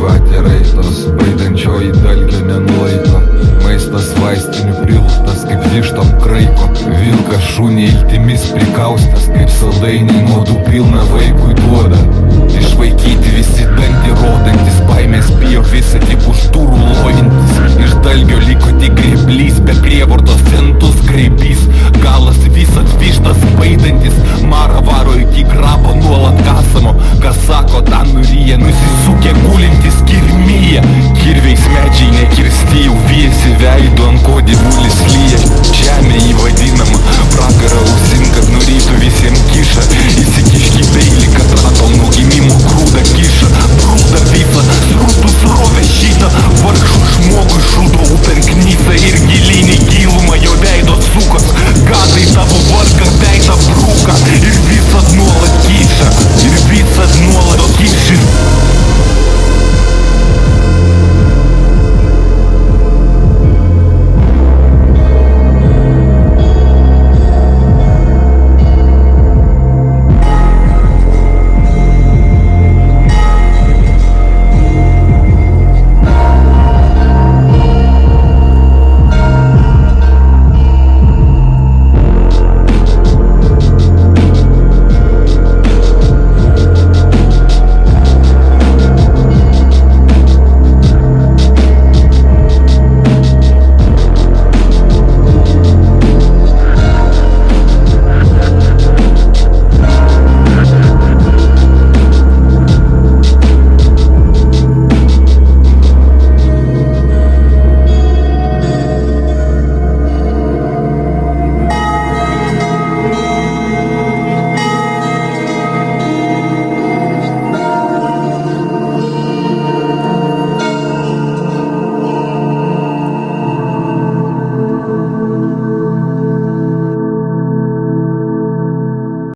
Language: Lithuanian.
Gyvatė raitos, baidančioji dalgio nenulaiko. Maistas vaistinių priluptas kaip vištom kraiko. Vilkas šunį iltimis prikaustas, kaip saldainiai nuodų pilna vaikui duoda. Išvaikyti visi dantį rodantis, baimės bijo visą tik už durų lojantis. Iš dalgio liko tik grėblys, be prievartos centus graibys. Galas visas vištas baidantis, marą varo iki grabo nuolat kasamo. Kas sako, tą nuryja, nusisukę gulintis kirmyje. Kirviais medžiai nekirsti, jau viesi veidu ant ko dievų